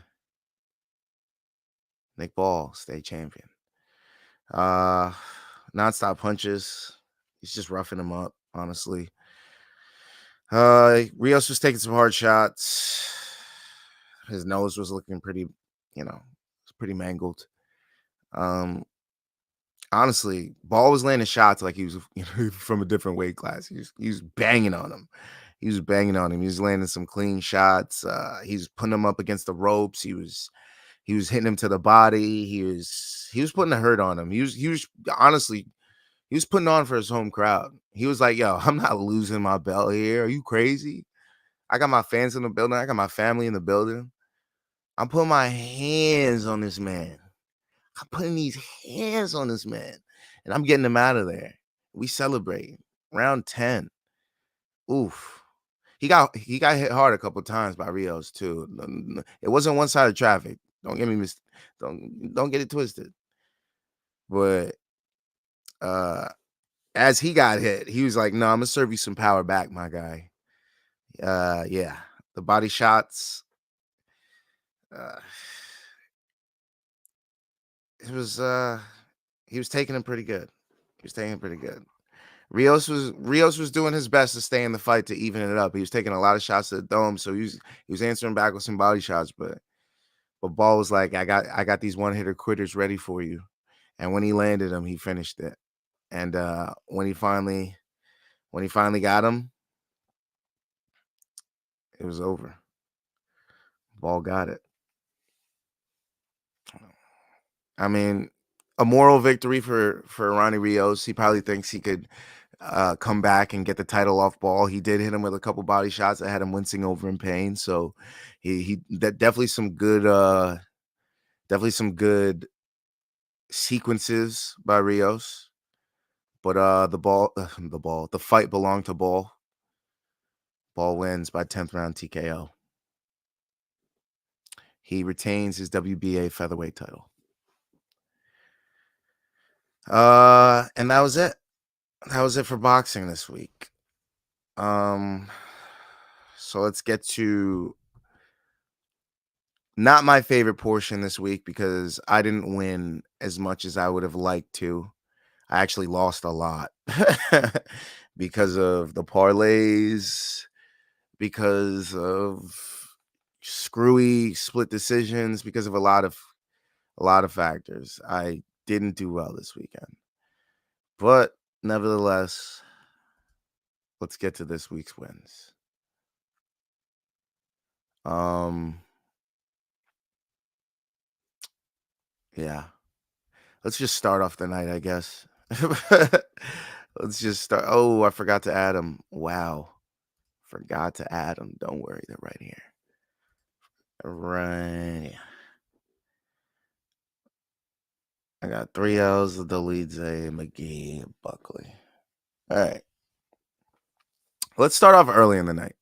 Nick Ball, state champion. Nonstop punches. He's just roughing him up, honestly. Rios was taking some hard shots. His nose was looking pretty, pretty mangled. Honestly, Ball was landing shots like he was from a different weight class. He was banging on him. He was landing some clean shots. He was putting him up against the ropes. He was hitting him to the body. He was putting a hurt on him. He was honestly, he was putting on for his home crowd. He was like, yo, I'm not losing my belt here. Are you crazy? I got my fans in the building. I got my family in the building. I'm putting my hands on this man. I'm putting these hands on this man. And I'm getting him out of there. We celebrate. Round 10. Oof. He got hit hard a couple times by Rios too. It wasn't one-sided traffic. Don't get me don't get it twisted. But as he got hit, he was like, "No, I'm gonna serve you some power back, my guy." Yeah, the body shots. It was he was taking him pretty good. Rios was doing his best to stay in the fight to even it up. He was taking a lot of shots to the dome, so he was answering back with some body shots, but Ball was like, I got these one-hitter quitters ready for you. And when he landed him, he finished it. And when he finally got him, it was over. Ball got it. I mean, a moral victory for Ronnie Rios. He probably thinks he could come back and get the title off Ball. He did hit him with a couple body shots that had him wincing over in pain. So he definitely some good sequences by Rios. But the fight belonged to Ball. Ball wins by 10th round TKO. He retains his WBA featherweight title. And that was it. That was it for boxing this week. So let's get to not my favorite portion this week because I didn't win as much as I would have liked to. I actually lost a lot because of the parlays, because of screwy split decisions, because of a lot of factors. I didn't do well this weekend. But nevertheless, let's get to this week's wins. Yeah. Let's just start off the night, I guess. Let's just start. Oh, I forgot to add them. Wow. Forgot to add them. Don't worry, they're right here. Right. I got 3 L's of Dolidze, McGee, Buckley. All right. Let's start off early in the night.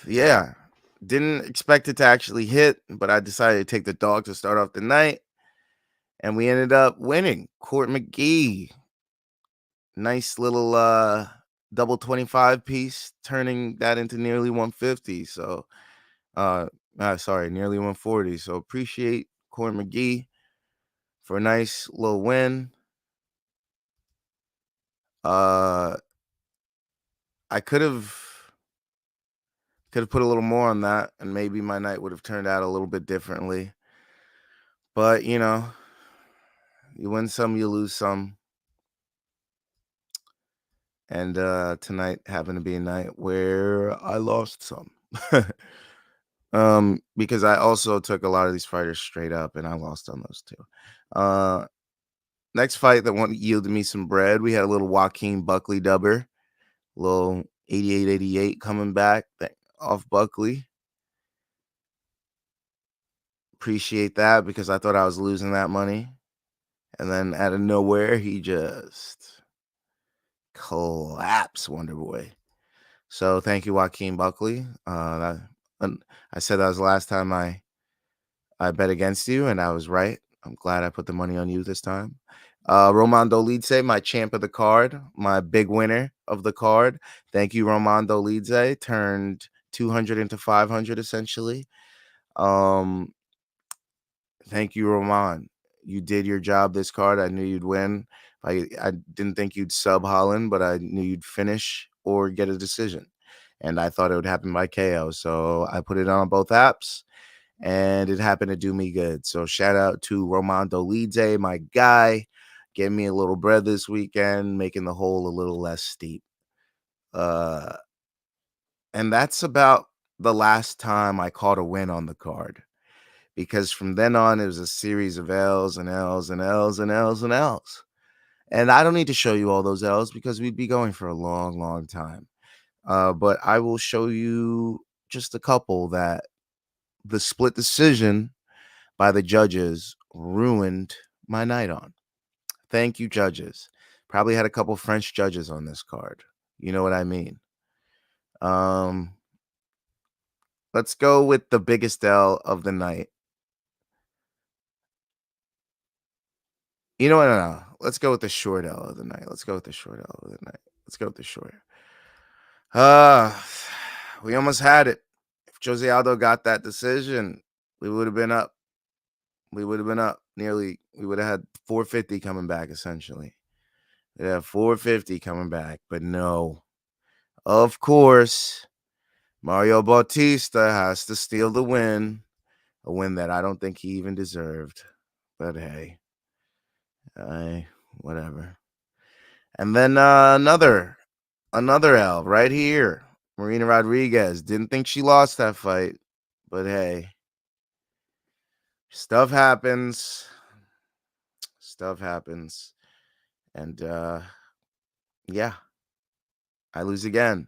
Yeah. Didn't expect it to actually hit, but I decided to take the dog to start off the night. And we ended up winning. Court McGee. Nice little double 25 piece, turning that into nearly 150. So nearly 140. So appreciate Court McGee for a nice little win. I could have put a little more on that, and maybe my night would have turned out a little bit differently. But you win some, you lose some. And tonight happened to be a night where I lost some. Because I also took a lot of these fighters straight up, and I lost on those too. Next fight that yielded me some bread, we had a little Joaquinbuckley dubber, little 88-88 coming back off Buckley. Appreciate that because I thought I was losing that money. And then out of nowhere, he just collapsed Wonder Boy. So thank you, Joaquinbuckley. I said that was the last time I bet against you, and I was right. I'm glad I put the money on you this time. Romandolidze, my champ of the card, my big winner of the card. Thank you, Romandolidze. Turned 200 into 500 essentially. Thank you, Roman. You did your job this card. I knew you'd win. I didn't think you'd sub Holland, but I knew you'd finish or get a decision. And I thought it would happen by KO. So I put it on both apps, and it happened to do me good. So shout out to Romandolidze, my guy, getting me a little bread this weekend, making the hole a little less steep. And that's about the last time I caught a win on the card. Because from then on, it was a series of L's and L's and L's and L's and L's. And I don't need to show you all those L's because we'd be going for a long, long time. But I will show you just a couple that the split decision by the judges ruined my night on. Thank you, judges. Probably had a couple French judges on this card. You know what I mean? Let's go with the biggest L of the night. You know what? No. Let's go with the short L of the night. Let's go with the short L of the night. Let's go with the short. We almost had it. If Josealdo got that decision, we would have been up. We would have been up nearly. We would have had 450 coming back, essentially. We'd have 450 coming back, but no. Of course, Mario Bautista has to steal the win, a win that I don't think he even deserved. But hey, whatever. And then another L right here. Marina Rodriguez. Didn't think she lost that fight, but hey, stuff happens. Stuff happens. And yeah, I lose again.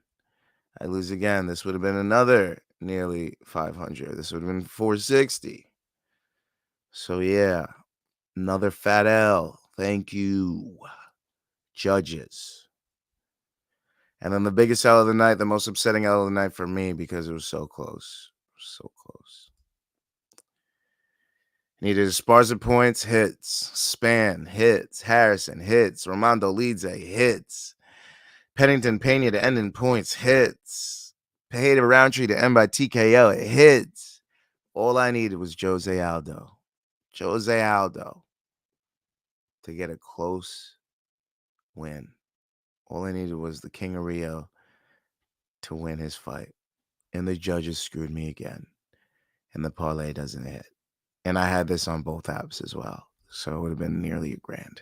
This would have been another nearly 500. This would have been 460. So yeah, another fat L. Thank you, judges. And then the biggest L of the night, the most upsetting L of the night for me because it was so close. So close. Needed Esparza points, hits. Spann, hits. Harrison, hits. Romandolidze, hits. Pennington Pena to end in points, hits. Khalil Rountree to end by TKO, it hits. All I needed was Josealdo. Josealdo to get a close win. All I needed was the King of Rio to win his fight. And the judges screwed me again. And the parlay doesn't hit. And I had this on both apps as well. So it would have been nearly $1,000.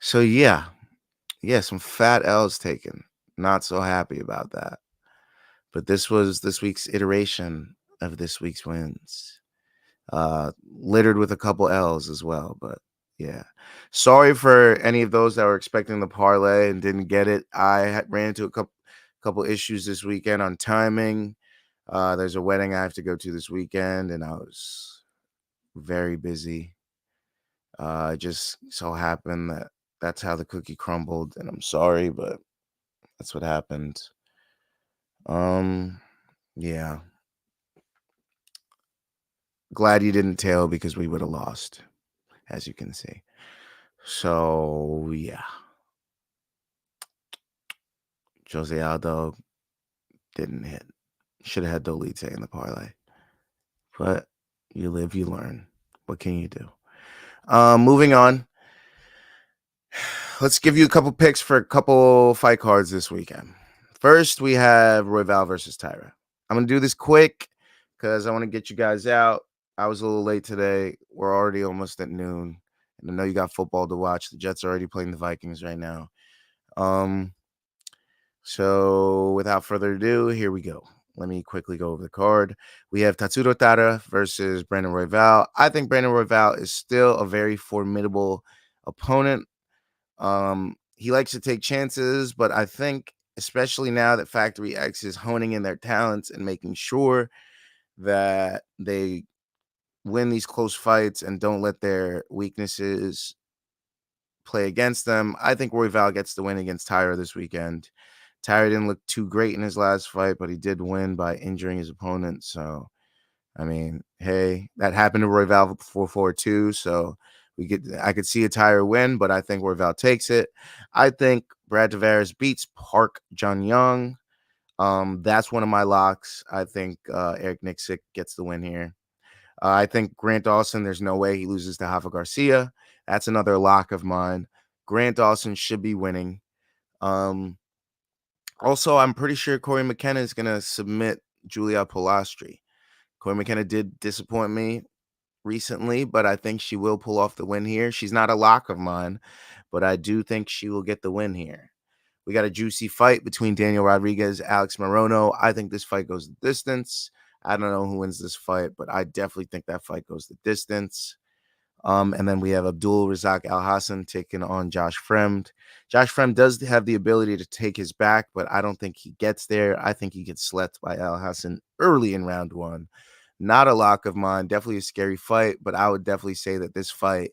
So yeah, some fat L's taken. Not so happy about that. But this was this week's iteration of this week's wins. Littered with a couple L's as well. But yeah. Sorry for any of those that were expecting the parlay and didn't get it. I ran into a couple issues this weekend on timing. There's a wedding I have to go to this weekend, and I was very busy. It just so happened that that's how the cookie crumbled, and I'm sorry, but that's what happened. Yeah. Glad you didn't tail because we would have lost, as you can see. So yeah. Josealdo didn't hit. Should have had Dolite in the parlay. But you live, you learn. What can you do? Moving on. Let's give you a couple picks for a couple fight cards this weekend. First, we have Royval versus Taira. I'm going to do this quick because I want to get you guys out. I was a little late today. We're already almost at noon. And I know you got football to watch. The Jets are already playing the Vikings right now. So without further ado, here we go. let me quickly go over the card. We have Tatsuro Taira versus Brandon Royval. I think Brandon Royval is still a very formidable opponent. He likes to take chances, but I think, especially now that Factory X is honing in their talents and making sure that they win these close fights and don't let their weaknesses play against them, I think Royval gets the win against Taira this weekend. Taira didn't look too great in his last fight, but he did win by injuring his opponent. So, I mean, hey, that happened to Royval before too. So I could see a Taira win, but I think Royval takes it. I think Brad Tavares beats Park Jun Young. That's one of my locks. I think Eric Nixick gets the win here. I think Grant Dawson, there's no way he loses to Rafa Garcia. That's another lock of mine. Grant Dawson should be winning. Also, I'm pretty sure Corey McKenna is going to submit Julia Polastri. Corey McKenna did disappoint me recently, but I think she will pull off the win here. She's not a lock of mine, but I do think she will get the win here. We got a juicy fight between Daniel Rodriguez, Alex Morono. I think this fight goes the distance. I don't know who wins this fight, but I definitely think that fight goes the distance. And then we have Abdul Razak Al Hassan taking on Josh Fremd. Josh Fremd does have the ability to take his back, but I don't think he gets there. I think he gets slept by Al Hassan early in round one. Not a lock of mine. Definitely a scary fight, but I would definitely say that this fight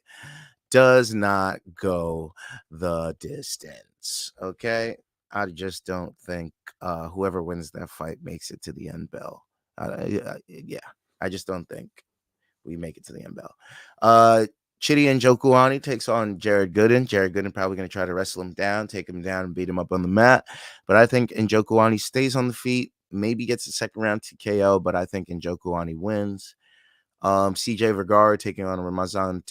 does not go the distance. Okay. I just don't think whoever wins that fight makes it to the end bell. Yeah, I just don't think we make it to the end bell. Chidi Njokuani takes on Jared Gooden. Jared Gooden probably going to try to wrestle him down, take him down, and beat him up on the mat. But I think Njokuani stays on the feet, maybe gets a second round TKO, but I think Njokuani wins. CJ Vergara taking on Ramazan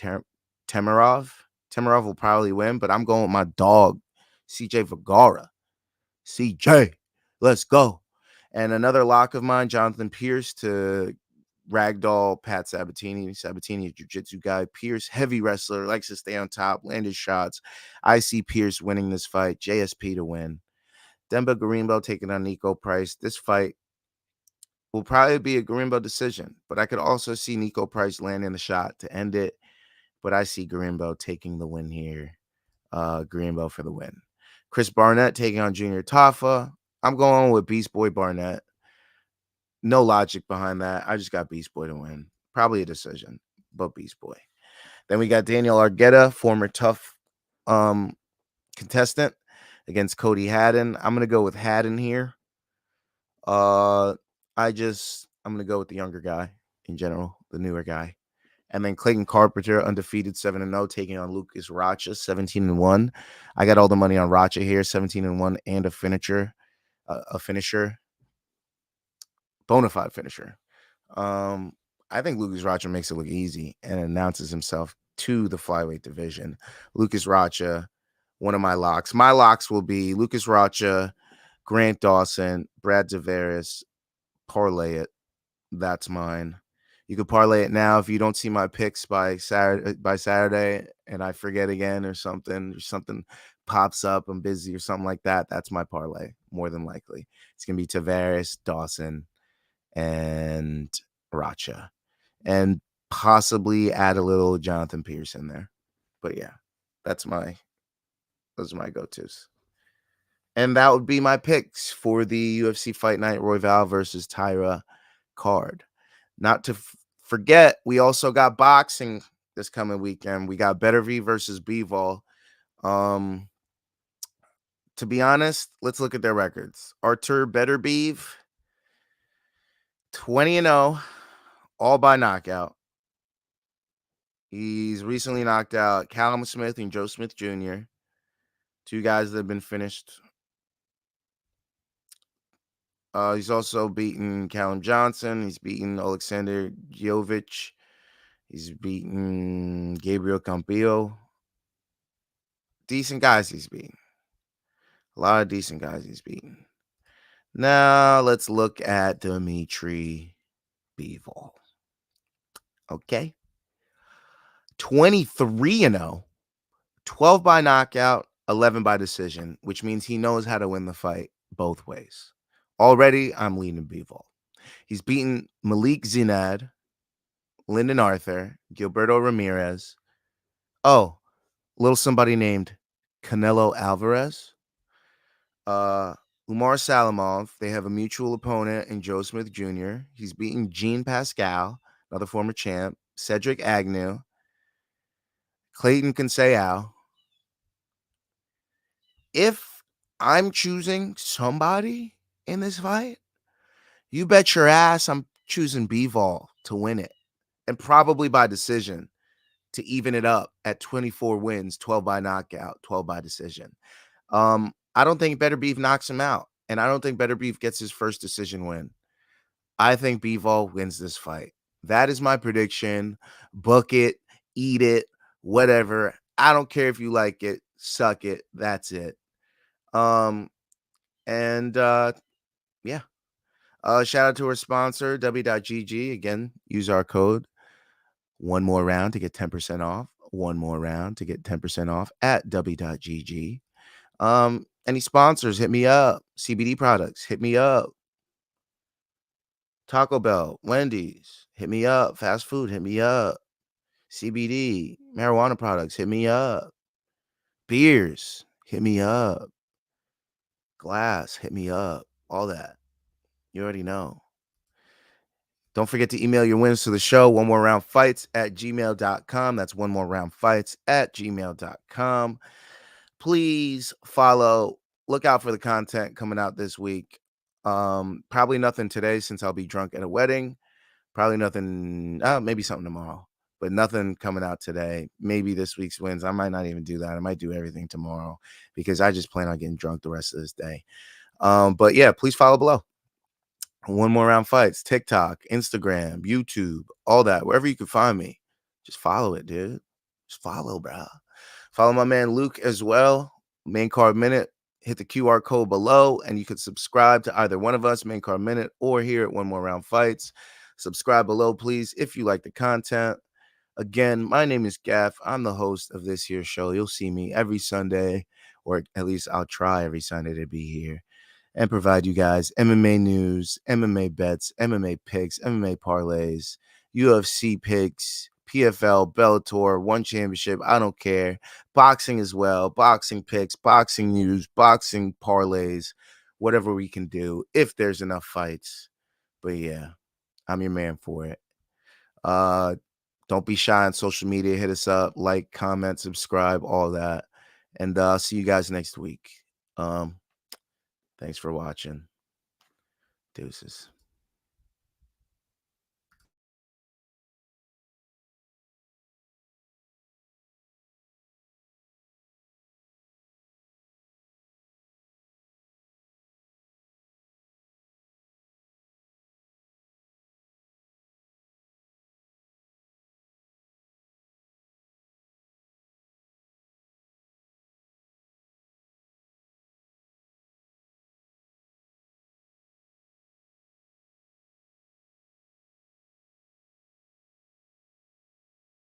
Temirov. Temirov will probably win, but I'm going with my dog, CJ Vergara. CJ, let's go. And another lock of mine, Jonathan Pierce to ragdoll Pat Sabatini. Sabatini, jiu-jitsu guy. Pierce, heavy wrestler, likes to stay on top, land his shots. I see Pierce winning this fight. JSP to win. Demba Garimbo taking on Nikoprice. This fight will probably be a Garimbo decision, but I could also see Nikoprice landing the shot to end it. But I see Garimbo taking the win here. Garimbo for the win. Chris Barnett taking on Junior Tafa. I'm going with Beast Boy Barnett. No logic behind that. I just got Beast Boy to win. Probably a decision, but Beast Boy. Then we got Daniel Argueta, former tough contestant, against Cody Haddon. I'm going to go with Haddon here. I'm going to go with the younger guy in general, the newer guy. And then Clayton Carpenter, undefeated 7-0, taking on Lucas Rocha, 17-1. I got all the money on Rocha here, 17-1, and a finisher, bona fide finisher. I think Lucas Rocha makes it look easy and announces himself to the flyweight division. Lucas Rocha, one of my locks. My locks will be Lucas Rocha, Grant Dawson, Brad Tavares. Parlay it. That's mine. You could parlay it now if you don't see my picks by Saturday and I forget again or something pops up, I'm busy or something like that. That's my parlay, more than likely. It's going to be Tavares, Dawson, and Rocha, and possibly add a little Jonathan Pierce in there. But yeah, those are my go-tos. And that would be my picks for the UFC Fight Night Royval versus Taira card. Not to forget, we also got boxing this coming weekend. We got Beterbiev versus Bivol. To be honest, let's look at their records. Artur Beterbiev, 20-0, all by knockout. He's recently knocked out Callum Smith and Joe Smith Jr., two guys that have been finished. He's also beaten Callum Johnson. He's beaten Alexander Jovic. He's beaten Gabriel Campillo. Decent guys he's beaten. A lot of decent guys he's beaten. Now let's look at Dimitri Bivol. Okay. 23-0. 12 by knockout, 11 by decision, which means he knows how to win the fight both ways. Already, I'm leaning Bivol. He's beaten Malik Zinad, Lyndon Arthur, Gilberto Ramirez. Oh, little somebody named Canelo Alvarez. Umar Salamov. They have a mutual opponent in Joe Smith Jr. He's beaten Gene Pascal, another former champ, Cedric Agnew, Clayton Conseiao. If I'm choosing somebody in this fight, you bet your ass I'm choosing Bivol to win it, and probably by decision to even it up at 24 wins, 12 by knockout, 12 by decision. I don't think Beterbiev knocks him out, and I don't think Beterbiev gets his first decision win. I think Bivol wins this fight. That is my prediction. Book it, eat it, whatever. I don't care if you like it, suck it. That's it. And yeah. Shout out to our sponsor, W.GG. Again, use our code. One more round to get 10% off. One more round to get 10% off at W.GG. Any sponsors, hit me up. CBD products, hit me up. Taco Bell, Wendy's, hit me up. Fast food, hit me up. CBD, marijuana products, hit me up. Beers, hit me up. Glass, hit me up. All that. You already know. Don't forget to email your wins to the show, one more round fights at gmail.com. That's one more round fights at gmail.com. Please follow. Look out for the content coming out this week. Probably nothing today since I'll be drunk at a wedding. Probably nothing, maybe something tomorrow, but nothing coming out today. Maybe this week's wins. I might not even do that. I might do everything tomorrow because I just plan on getting drunk the rest of this day. But yeah, please follow below. One more round fights, TikTok, Instagram, YouTube, all that, wherever you can find me. Just follow it, dude. Just follow, bro. Follow my man Luke as well. Main Card Minute. Hit the QR code below, and you can subscribe to either one of us, Main Card Minute, or here at One More Round Fights. Subscribe below, please, if you like the content. Again, my name is Gaff. I'm the host of this here show. You'll see me every Sunday, or at least I'll try every Sunday to be here and provide you guys MMA news, MMA bets, MMA picks, MMA parlays, UFC picks, PFL, Bellator, One Championship. I don't care. Boxing as well. Boxing picks, boxing news, boxing parlays, whatever we can do if there's enough fights. But yeah, I'm your man for it. Don't be shy on social media. Hit us up, like, comment, subscribe, all that. And see you guys next week. Thanks for watching. Deuces.